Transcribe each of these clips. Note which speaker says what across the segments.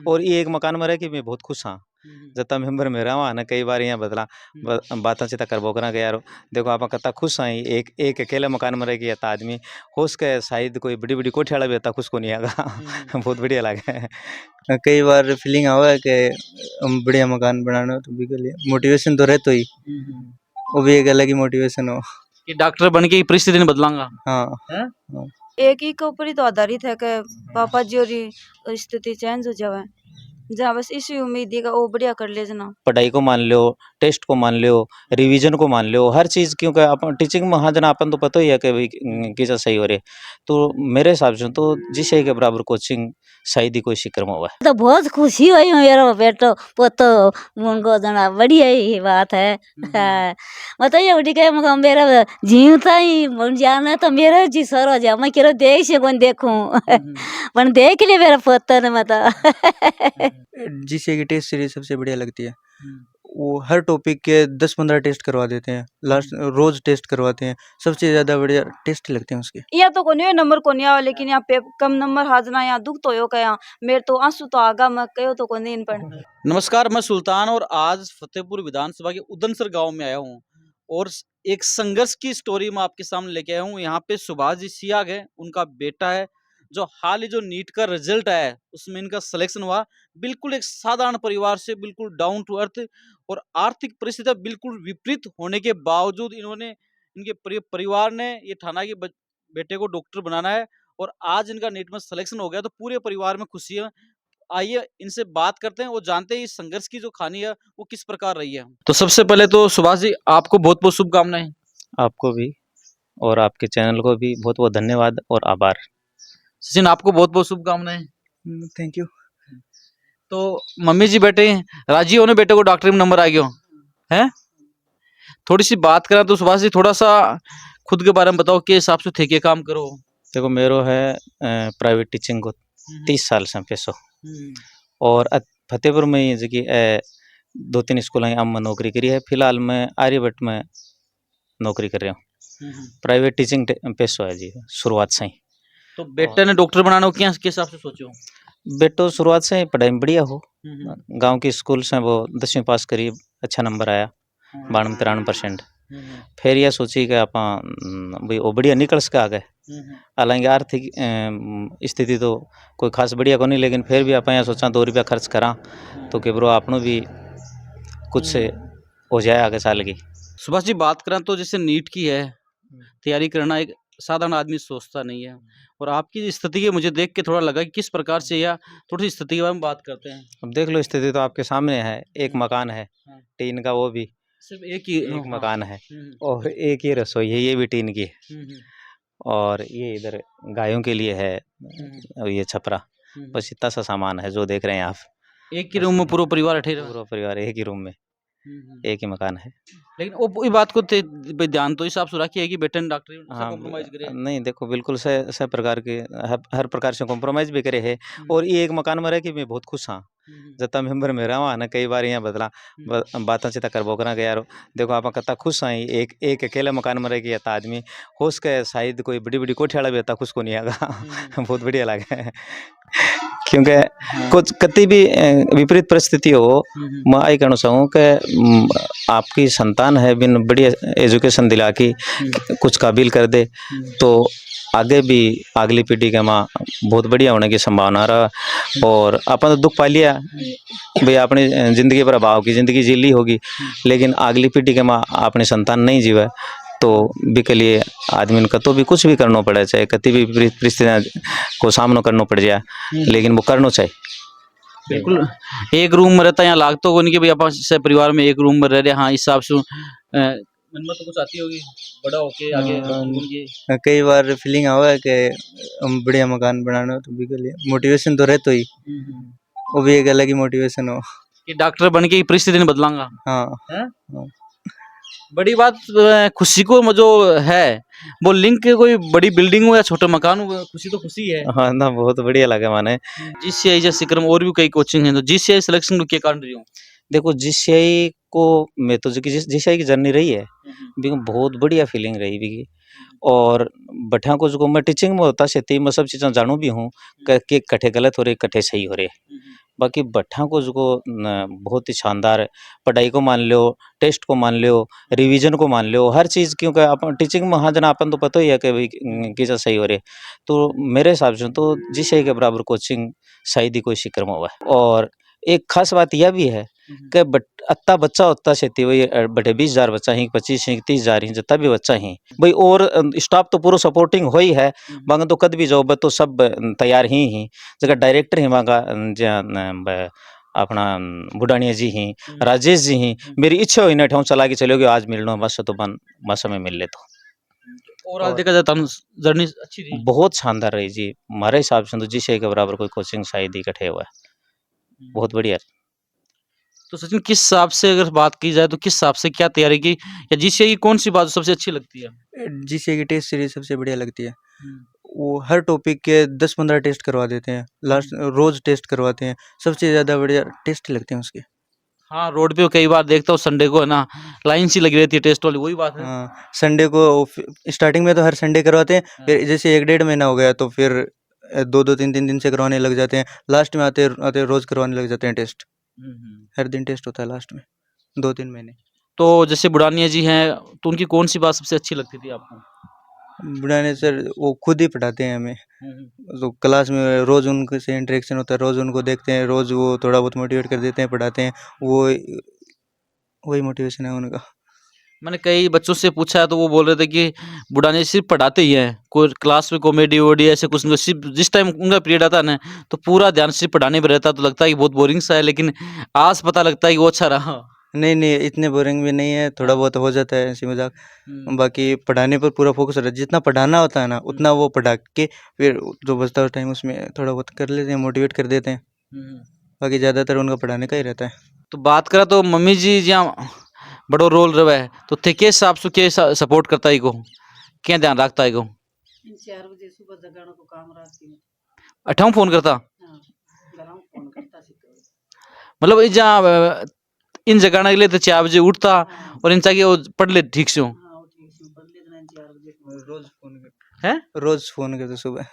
Speaker 1: और ये एक मकान में रह के मैं बहुत खुश हाँ। जता मेंबर में रहा ना कई बार यहाँ बदला बातें चिता करबो करा के यार देखो आप कता खुश हैं एक एक अकेले मकान में रह गया था आदमी होश के शायद कोई बड़ी बड़ी कोठी वाला भी होता खुश को नहीं आगा बहुत बढ़िया लगे।
Speaker 2: कई बार फीलिंग आवा है कि हम बढ़िया मकान बनाना तो भी के लिए मोटिवेशन तो रहता ही, वो भी एक अलग ही मोटिवेशन हो
Speaker 1: कि डॉक्टर बन के परिस्थिति नहीं बदलांगा।
Speaker 2: हाँ
Speaker 1: हैं?
Speaker 2: हाँ।
Speaker 3: एक ही के ऊपर ही तो आधारित है कि पापा जी और स्थिति चेंज हो जावे, जहाँ बस इसी उम्मीद है कि वो बढ़िया कर ले जना।
Speaker 1: पढ़ाई को मान लो, टेस्ट को मान लो, रिवीजन को मान लो, हर चीज़ क्योंकि अपन टीचिंग में हाँ जना अपन तो पता ही है कि भाई किसा सही हो रहे। तो मेरे हिसाब से तो जिस के बराबर कोचिंग शायद ही कोई शिकर में हुआ है।
Speaker 4: तो बहुत खुशी हुई मेरा बेटो पोतो उनको जना बढ़िया ही बात है। बताइए उठी के मगर मेरा जीवता ही मन जाना तो मेरा जी सरो जा मैं केरो देख से कौन देखूं पर देख ले मेरा पोता ने मता
Speaker 2: जीसीए की टेस्ट सीरीज सबसे बढ़िया लगती है। वो हर टॉपिक के 10-15 टेस्ट करवा देते हैं, लास्ट रोज टेस्ट करवाते हैं, सबसे ज़्यादा बढ़िया टेस्ट लगते हैं उसके।
Speaker 3: या तो कोनी नंबर कोनी आवा, लेकिन यहाँ पे कम नंबर हाजना यहाँ दुख तो यो कया मेरे तो आंसू तो आगा मैं कयो तो कोनी इन पर।
Speaker 1: नमस्कार, मैं सुल्तान और आज फतेहपुर विधानसभा के उदनसर गांव में आया हूं और एक संघर्ष की स्टोरी मैं आपके सामने लेके आया हूं। यहाँ पे सुभाष जी सियाग है, उनका बेटा है जो हाल ही जो नीट का रिजल्ट आया है उसमें इनका सिलेक्शन हुआ। बिल्कुल एक साधारण परिवार से, बिल्कुल डाउन टू अर्थ और आर्थिक परिस्थितियां बिल्कुल विपरीत होने के बावजूद इन्होंने इनके परिवार ने ये ठाना कि बेटे को डॉक्टर बनाना है और आज इनका नीट में सिलेक्शन हो गया तो पूरे परिवार में खुशी है। आइए इनसे बात करते हैं, वो जानते हैं इस संघर्ष की जो कहानी है वो किस प्रकार रही है। तो सबसे पहले तो सुभाष जी आपको बहुत बहुत शुभकामनाएं। आपको भी और आपके चैनल को भी बहुत बहुत धन्यवाद और आभार। सचिन आपको बहुत बहुत शुभकामनाएं।
Speaker 2: Thank you.
Speaker 1: तो मम्मी जी बेटे राजी हो ना बेटे को डॉक्टरी में नंबर आ गया है। थोड़ी सी बात करें तो सुभाष जी थोड़ा सा खुद के बारे में बताओ कि हिसाब से थे क्या काम करो। देखो मेरो है प्राइवेट टीचिंग को 30 साल से पेशो और फतेहपुर में ही जगह 2-3 स्कूल हैं हम नौकरी करी है। फिलहाल मैं आर्यभट्ट में नौकरी कर रहा हूँ। प्राइवेट टीचिंग पेशो है जी शुरुआत से ही। तो बेटे ने डॉक्टर बनाना हो क्या हिसाब से सोचो। बेटो शुरुआत से ही पढ़ाई में बढ़िया हो, गांव की स्कूल से वो 10वीं पास करी, अच्छा नंबर आया 92-93%। फिर यह सोची कि आप भाई वो बढ़िया निकल सके आगे। हालांकि आर्थिक स्थिति तो कोई खास बढ़िया को नहीं, लेकिन फिर भी आप यहाँ सोचा 2 रुपया खर्च करा तो कि ब्रो आपनों भी कुछ हो जाए आगे साल की। सुभाष जी बात करें तो जैसे नीट की है तैयारी करना एक साधारण आदमी सोचता नहीं है और आपकी स्थिति के मुझे देख के थोड़ा लगा कि किस प्रकार से या थोड़ी सी स्थिति के बारे में बात करते हैं। अब देख लो स्थिति तो आपके सामने है, एक मकान है टीन का, वो भी सिर्फ एक मकान है और एक ही रसोई है, ये भी टीन की है और ये इधर गायों के लिए है और ये छपरा, बस इतना सा सामान है जो देख रहे हैं आप। एक ही रूम में पूरा परिवार पूरा परिवार एक ही रूम में एक ही मकान है। लेकिन वो बात को ध्यान तो हिसाब से रखिए कि बेटे डॉक्टरी कॉम्प्रोमाइज करे नहीं। देखो बिल्कुल से प्रकार के हर प्रकार से कॉम्प्रोमाइज भी करे है और ये एक मकान में रह के मैं बहुत खुश हाँ। जता मेंबर में रहा ना कई बार यहाँ बदला बातें चिता करबो करा के यार देखो आप कता खुश हैं एक अकेले मकान में रह गया था आदमी होश के शायद कोई बड़ी बड़ी कोठी वाला भी होता खुश को नहीं आगा बहुत बढ़िया लगे। क्योंकि कुछ कति भी विपरीत परिस्थिति हो, मैं आई कहना चाहूँ कि आपकी संतान है बिन बढ़िया एजुकेशन दिला के कुछ काबिल कर दे तो आगे भी अगली पीढ़ी के माँ बहुत बढ़िया होने की संभावना रहा। और अपन तो दुख पा लिया भाई अपनी जिंदगी पर अभाव की जिंदगी जी ली होगी, लेकिन अगली पीढ़ी के माँ अपनी संतान नहीं जीवा तो भी के लिए आदमी का तो भी कुछ भी करना पड़े, चाहे कति भी परिस्थितियाँ को सामना करना पड़ जाए लेकिन वो करना चाहिए। बिल्कुल एक रूम में रहता है यहाँ लागतो तो उनके भी अपन से परिवार में एक रूम में रह रहे। हाँ इस हिसाब से मन में तो कुछ आती होगी बड़ा होके आगे।
Speaker 2: कई बार फीलिंग आवा है कि हम बढ़िया मकान बनाना तो भी के लिए मोटिवेशन तो रहता ही, वो भी एक अलग ही मोटिवेशन हो
Speaker 1: कि डॉक्टर बन के परिस्थिति नहीं बदलांगा।
Speaker 2: हाँ।
Speaker 1: बड़ी बात खुशी को जो है वो लिंक कोई बड़ी बिल्डिंग हो या छोटा मकान हो, खुशी तो खुशी है। हाँ ना बहुत बढ़िया लगा माने। जीसीआई जैसे क्रम और भी कई कोचिंग हैं तो जीसीआई सिलेक्शन को क्या कारण रही हो। देखो जीसीआई को मैं तो जीसीआई की जर्नी रही है बहुत बढ़िया फीलिंग रही भी और बठा को जो मैं टीचिंग में होता से मैं सब चीज़ें जानू भी हूँ कि कट्ठे गलत हो रहे कट्ठे सही हो रहे।
Speaker 5: बाकी बट्ठा को जो बहुत ही शानदार है। पढ़ाई को मान लो, टेस्ट को मान लो, रिवीजन को मान लो, हर चीज़ क्योंकि अपन टीचिंग में हाँ जना अपन तो पता ही है कि भाई किसा सही हो रहे। तो मेरे हिसाब से तो जिसे के बराबर कोचिंग शायद ही कोई शिकर में हुआ है। और एक खास बात यह भी है कि अत्ता बच्चा होता से वही बटे 20,000 बच्चा ही 25 ही 30,000 ही जितना भी बच्चा ही भाई। और स्टाफ तो पूरा सपोर्टिंग हो ही है मांगा तो कद भी जाओ तो सब तैयार ही जगह डायरेक्टर ही मांगा अपना बुढ़ानिया जी ही राजेश जी ही मेरी इच्छा हुई ना ठाऊं चला के चलोगे आज मिलना बस तो बन बस में मिल ले तो
Speaker 1: ओवरऑल देखा जाए तो जर्नी अच्छी थी।
Speaker 5: बहुत शानदार रही जी। हमारे हिसाब से तो जी के बराबर कोई कोचिंग शायद ही इकट्ठे हुआ है। बहुत बढ़िया।
Speaker 1: तो सचिन किस हिसाब से अगर बात की जाए तो किस हिसाब से क्या तैयारी की या जीसीए की कौन सी बात सबसे अच्छी लगती है?
Speaker 2: जीसीए की टेस्ट सीरीज सबसे बढ़िया लगती है। वो हर टॉपिक के 10-15 टेस्ट करवा देते हैं, लास्ट रोज टेस्ट करवाते हैं। सबसे ज़्यादा बढ़िया टेस्ट लगते हैं उसके।
Speaker 1: हाँ, रोड पे कई बार देखता हूँ संडे को है ना लाइन सी लगी रहती है टेस्ट वाली, वही बात है।
Speaker 2: हाँ, संडे को स्टार्टिंग में तो हर संडे करवाते हैं, फिर जैसे 1-1.5 महीना हो गया तो फिर 2-2 3-3 दिन से करवाने लग जाते हैं। लास्ट में आते आते रोज करवाने लग जाते हैं टेस्ट। हर दिन टेस्ट होता है लास्ट में 2-3 महीने।
Speaker 1: तो जैसे बुढ़ानिया जी हैं तो उनकी कौन सी बात सबसे अच्छी लगती थी आपको?
Speaker 2: बुढ़ाने सर वो खुद ही पढ़ाते हैं हमें। तो क्लास में रोज़ उनके से इंटरेक्शन होता है, रोज़ उनको देखते हैं, रोज़ वो थोड़ा बहुत मोटिवेट कर देते हैं, पढ़ाते हैं। वो वही मोटिवेशन है उनका।
Speaker 1: मैंने कई बच्चों से पूछा तो वो बोल रहे थे कि बुढ़ानिया सिर्फ पढ़ाते ही हैं, कोई क्लास में कॉमेडी वोडी ऐसे कुछ नहीं, सिर्फ जिस टाइम उनका पीरियड आता है ना तो पूरा ध्यान सिर्फ पढ़ाने पर रहता है। तो लगता है कि बहुत बोरिंग सा है, लेकिन आज पता लगता है कि वो अच्छा रहा।
Speaker 2: नहीं, नहीं इतने बोरिंग भी नहीं है, थोड़ा बहुत हो जाता है हँसी-मज़ाक। बाकी पढ़ाने पर पूरा फ़ोकस रहता है, जितना पढ़ाना होता है ना उतना वो पढ़ा के फिर जो बचता है टाइम उसमें थोड़ा बहुत कर लेते हैं, मोटिवेट कर देते हैं। बाकी ज़्यादातर उनका पढ़ाने का ही रहता है।
Speaker 1: तो बात करा तो मम्मी जी जहाँ बड़ो रोल रहा है तो थे के हिसाब से के सपोर्ट करता है को क्या ध्यान रखता है को
Speaker 6: 4 बजे सुबह जगाने को काम रहती है।
Speaker 1: अठाऊ फोन करता
Speaker 6: हाँ, गरम फोन करता सीखो।
Speaker 1: मतलब जहाँ इन जगाने के लिए तो 4 बजे उठता और इन चाहिए वो पढ़ ले ठीक से हो।
Speaker 6: हाँ, वो ठीक से पढ़ लेते हैं 4 बजे।
Speaker 2: रोज़ फ़ोन करते
Speaker 1: हैं
Speaker 2: रोज़ फ़ोन करते सुबह।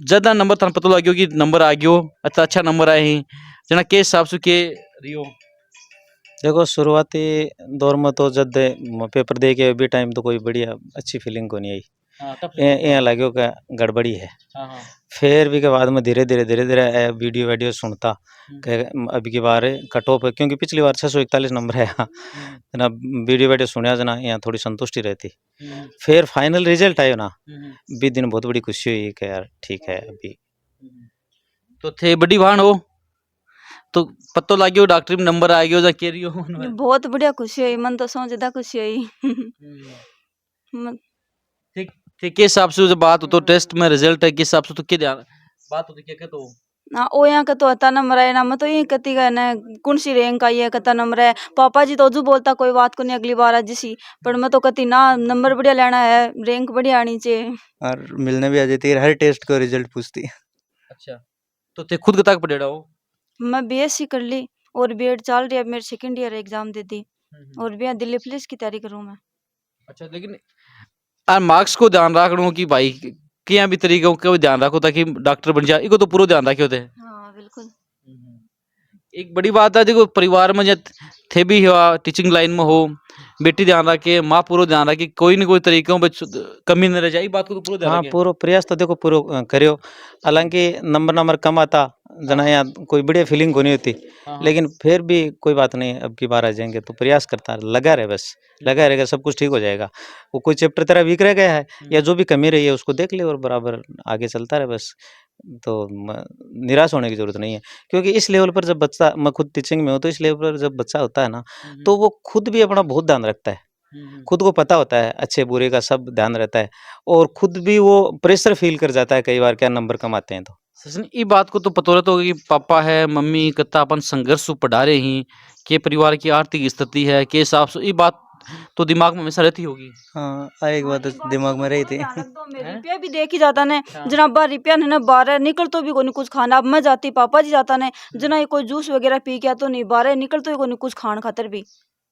Speaker 1: ज्यादा नंबर था पता लग गयो कि नंबर आ गयो अच्छा नंबर आए ही जना के हिसाब से के रियो।
Speaker 5: देखो शुरुआती दौर में तो जब पेपर दे के भी टाइम तो कोई बढ़िया अच्छी फीलिंग को नहीं आई। यहाँ लगे का गड़बड़ी है। फिर भी के बाद में धीरे धीरे वीडियो वीडियो सुनता कि अभी की बार कट ऑफ है क्योंकि पिछली बार 641 नंबर है जना वीडियो वीडियो सुनिया जना यहाँ थोड़ी संतुष्टि रहती। फिर फाइनल रिजल्ट आयो ना भी दिन बहुत बड़ी खुशी हुई कि यार ठीक है अभी।
Speaker 1: तो थे बड़ी भाण हो तो पतो लाग्यो डॉक्टरी में नंबर आ गयो जा के रियो।
Speaker 3: बहुत बढ़िया खुशी हुई, मन तो सौ ज्यादा खुशी हुई।
Speaker 1: ठीक ठीक के हिसाब से जब बात हो तो टेस्ट में रिजल्ट है के हिसाब से तो के ध्यान बात होती क्या तो
Speaker 3: ना ओ यहाँ का तो अता नंबर है ना, मैं तो यही कती का ना कौन सी रैंक आई है कता नंबर है। पापा जी तो जो बोलता कोई बात को नहीं अगली बार आज सी, पर मैं तो कती ना नंबर बढ़िया लेना है, रैंक बढ़िया आनी चाहिए।
Speaker 2: और मिलने भी आ जाती है, हर टेस्ट का रिजल्ट पूछती है।
Speaker 1: अच्छा तो थे खुद तक पढ़ेड़ा हो?
Speaker 3: मैं बीएससी कर ली और बीएड चल रही है, मेरे सेकंड ईयर एग्जाम दे दी और भी दिल्ली पुलिस की तैयारी करूँ मैं।
Speaker 1: अच्छा लेकिन मार्क्स को ध्यान रखना कि भाई क्या भी तरीके को ध्यान रखो ताकि डॉक्टर बन जाए, इको तो पूरा ध्यान रखे होते हैं।
Speaker 3: हाँ बिल्कुल।
Speaker 1: एक बड़ी बात है देखो परिवार में जब थे भी हुआ टीचिंग लाइन में हो बेटी ध्यान रखे माँ पूरा ध्यान रखे कोई न कोई तरीके में कमी न रह जाए, बात को तो पूरा ध्यान
Speaker 5: हाँ
Speaker 1: रखे।
Speaker 5: पूरा प्रयास तो देखो पूरा करियो। हालांकि नंबर कम आता जना यहाँ कोई बढ़िया फीलिंग को नहीं होती लेकिन फिर भी कोई बात नहीं अब की बार आ जाएंगे तो प्रयास करता लगा रहे बस लगा रहेगा सब कुछ ठीक हो जाएगा। वो कोई चैप्टर तेरा वीक रह गया है या जो भी कमी रही है उसको देख ले और बराबर आगे चलता रहे बस। तो निराश होने की जरूरत नहीं है क्योंकि इस लेवल पर जब बच्चा मैं खुद टीचिंग में हूँ तो इस लेवल पर जब बच्चा होता है ना तो वो खुद भी अपना बहुत ध्यान रखता है। खुद को पता होता है अच्छे बुरे का सब ध्यान रहता है और खुद भी वो प्रेशर फील कर जाता है कई बार क्या नंबर कम आते हैं तो।
Speaker 1: सचिन ये बात को तो पता रहता होगा कि पापा है मम्मी कत्ता अपन संघर्ष पढ़ा रहे ही के परिवार की आर्थिक स्थिति है के हिसाब से ये बात तो दिमाग में हमेशा रहती होगी।
Speaker 2: हाँ एक बात तो दिमाग में रही थी।
Speaker 3: रुपया भी देख ही जाता ने जनाब रुपया ने बारह निकल तो भी कोई कुछ खाना। अब मैं जाती पापा जी जाता ने जना कोई जूस वगैरह पी गया तो नहीं बारह निकल तो कोई कुछ खान खातर भी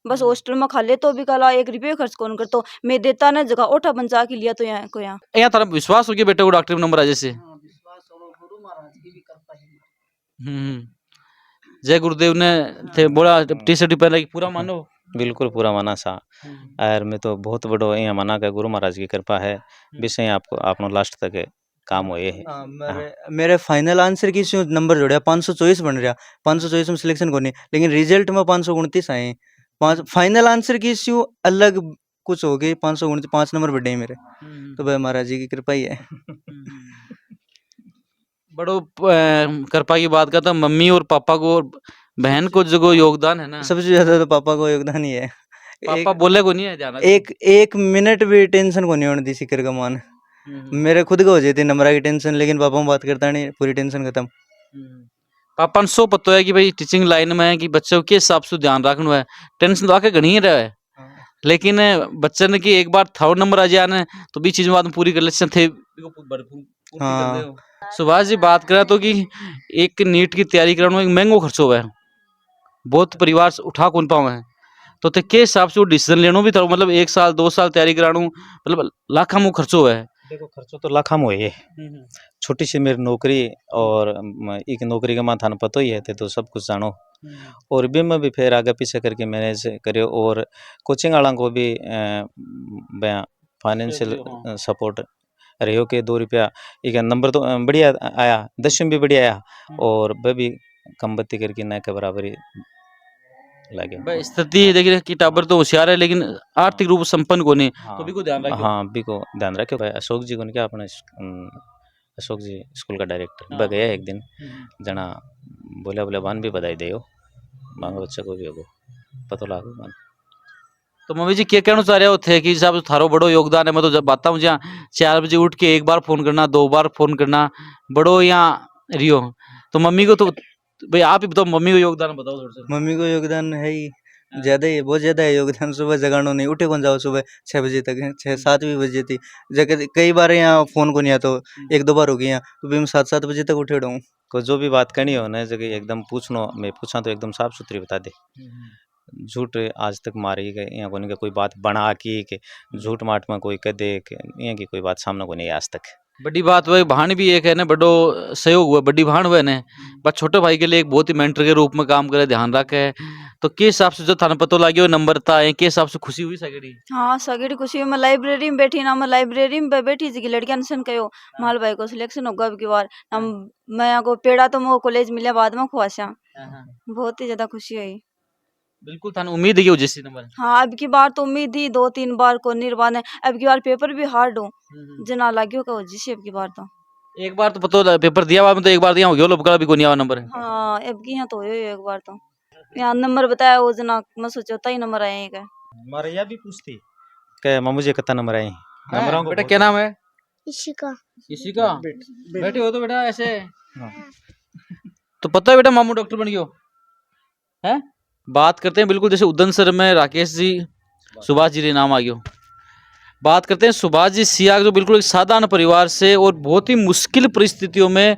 Speaker 3: बस हॉस्टल में खा ले तो भी कला 1 रुपये खर्च कौन कर तो मैं देता ना जगह ओठा बंचा के लिया तो यहाँ को यहाँ
Speaker 1: तारा विश्वास हो गया बेटे को डॉक्टर में नंबर आ जैसे।
Speaker 6: हाँ, विश्वास और गुरु महाराज की भी कृपा है।
Speaker 1: जय गुरुदेव ने थे बोला टी शर्ट पहन रखी पूरा मानो।
Speaker 5: बिल्कुल पूरा माना सा और मैं तो बहुत बड़ो यहाँ माना का गुरु महाराज की कृपा है विषय आपको आपनो लास्ट तक काम हुए है।
Speaker 2: हाँ, मेरे फाइनल आंसर की इसमें नंबर जोड़िया 524 बन रहा 524 में सिलेक्शन को नहीं लेकिन रिजल्ट में 529 आए फाइनल आंसर की इश्यू अलग कुछ हो गई 529 5 नंबर बढ़े मेरे तो भाई महाराज जी की कृपा ही है।
Speaker 1: बड़ो कृपा की बात करता मम्मी और पापा को और बहन को जो योगदान है ना
Speaker 2: सबसे ज्यादा तो पापा को योगदान ही है।
Speaker 1: पापा बोले को नहीं है जाना
Speaker 2: एक मिनट भी टेंशन को नहीं होने दी सिक्कर का मान मेरे खुद को हो जाती नंबर की टेंशन लेकिन पापा में बात करता नहीं पूरी टेंशन खत्म।
Speaker 1: पापा ने सो पता है कि भाई टीचिंग लाइन में है कि बच्चों के हिसाब से ध्यान रखना है टेंशन तो आके घनी ही रहा है लेकिन बच्चे ने कि एक बार थर्ड नंबर आ जाए तो भी चीज बाद में पूरी कर लेते थे।
Speaker 2: हाँ
Speaker 1: सुभाष जी बात करें तो कि एक नीट की तैयारी कराना एक महंगो खर्चो है बहुत परिवार से उठा कौन पाओ है तो ते के हिसाब से वो डिसीजन लेना भी था मतलब 1 साल 2 साल तैयारी कराना मतलब लाखा मुँह खर्चो है।
Speaker 5: देखो खर्चो तो लाखा में है छोटी सी मेरी नौकरी और एक नौकरी का मां थाने पता ही है तो सब कुछ जानो और भी मैं भी फिर आगे पीछे करके मैनेज करियो और कोचिंग वाला को भी फाइनेंशियल सपोर्ट रहो के 2 रुपया एक नंबर तो बढ़िया आया 10वीं भी बढ़िया आया और वह भी कम बत्ती करके न के बराबर ही लगे
Speaker 1: स्थिति देखिए कि टाबर तो होशियार है लेकिन आर्थिक रूप से संपन्न को नहीं तो भी को ध्यान रखियो।
Speaker 5: हाँ भी को ध्यान रखियो भाई अशोक जी को क्या अपने अशोक जी स्कूल का डायरेक्टर वह गया एक दिन जना बोले बोले बान भी बधाई दे मांगो बच्चे को भी होगो पता लागो मान
Speaker 1: तो मम्मी जी क्या कहना चाह रहे हो थे कि साहब थारो बड़ो योगदान है मैं तो जब बाता हूँ जहाँ 4 बजे उठ के 1 बार फोन करना 2 बार फोन करना बड़ो यहाँ रियो तो मम्मी को तो भाई आप ही बताओ मम्मी को योगदान बताओ थोड़ा सा।
Speaker 2: मम्मी को योगदान है ही ज्यादा ही बहुत ज्यादा है योगदान सुबह जगानो नहीं उठे कौन जाओ सुबह 6 बजे तक 6-7 भी बजे थी जगह कई बार यहाँ फोन को नहीं आता तो 1-2 बार हो गई यहाँ तो भी मैं 7-7 बजे तक उठे हूँ
Speaker 5: को जो भी बात करनी हो ना जगह एकदम पूछनो मैं पूछा तो एकदम साफ सुथरी बता दे झूठ आज तक मारी गए यहाँ को नहीं कोई बात बना की झूठ माट में कोई कह दे यहाँ की कोई बात सामने को नहीं आज तक
Speaker 1: बड़ी बात वही भाण भी एक है ना बड़ो सहयोग हुआ बड़ी भाण हुआ ने बस छोटे भाई के लिए एक बहुत ही मेंटर के रूप में काम करे ध्यान रखे तो के हिसाब से जो थाने पता लगे नंबर था के हिसाब से खुशी हुई सगड़ी।
Speaker 3: हाँ सगड़ी खुशी मैं लाइब्रेरी में बैठी ना मैं लाइब्रेरी में बैठी जी लड़कियां ने कहो माल भाई को सिलेक्शन होगा अब की बार हम मैं को पेड़ा तो मोह कॉलेज मिले बाद में खुआशा बहुत ही ज्यादा खुशी हुई।
Speaker 1: बिल्कुल थाने उम्मीद है जिस नंबर।
Speaker 3: हाँ अब की बार तो उम्मीद ही 2-3 बार को निर्वाण है अब की बार पेपर भी हार्ड हो जना लाग्यो का जिसे अब की बार तो
Speaker 1: एक बार तो पता पेपर दिया बाद में तो एक बार दिया हो गया लोग भी को नहीं आवा नंबर।
Speaker 3: हाँ अब की यहाँ तो हो एक बार तो यहाँ नंबर बताया वो जना मैं सोचा ही नंबर आए एक
Speaker 5: हमारे यहाँ भी पूछती क्या मामू जी कितना नंबर आए
Speaker 1: नंबरों को बेटा क्या नाम है
Speaker 7: इशिका
Speaker 1: इशिका बैठे हो तो बेटा ऐसे तो पता है बेटा मामू डॉक्टर बन गयो है बात करते हैं बिल्कुल जैसे उदन सर में राकेश जी सुभाष जी नाम आ गयो बात करते हैं सुभाष जी सियाग जो बिल्कुल एक साधारण परिवार से और बहुत ही मुश्किल परिस्थितियों में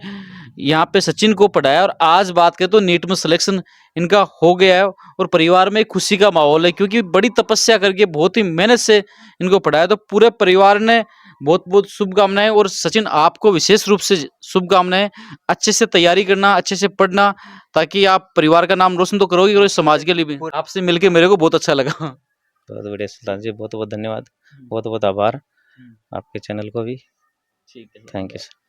Speaker 1: यहाँ पे सचिन को पढ़ाया और आज बात करें तो नीट में सिलेक्शन इनका हो गया है और परिवार में खुशी का माहौल है क्योंकि बड़ी तपस्या करके बहुत ही मेहनत से इनको पढ़ाया तो पूरे परिवार ने बहुत बहुत शुभकामनाएं और सचिन आपको विशेष रूप से शुभकामनाएं अच्छे से तैयारी करना अच्छे से पढ़ना ताकि आप परिवार का नाम रोशन तो करोगे और समाज के लिए भी। आपसे मिलके मेरे को बहुत अच्छा लगा।
Speaker 5: बहुत बढ़िया सुल्तान जी बहुत बहुत धन्यवाद बहुत बहुत आभार आपके चैनल को भी थैंक यू सर।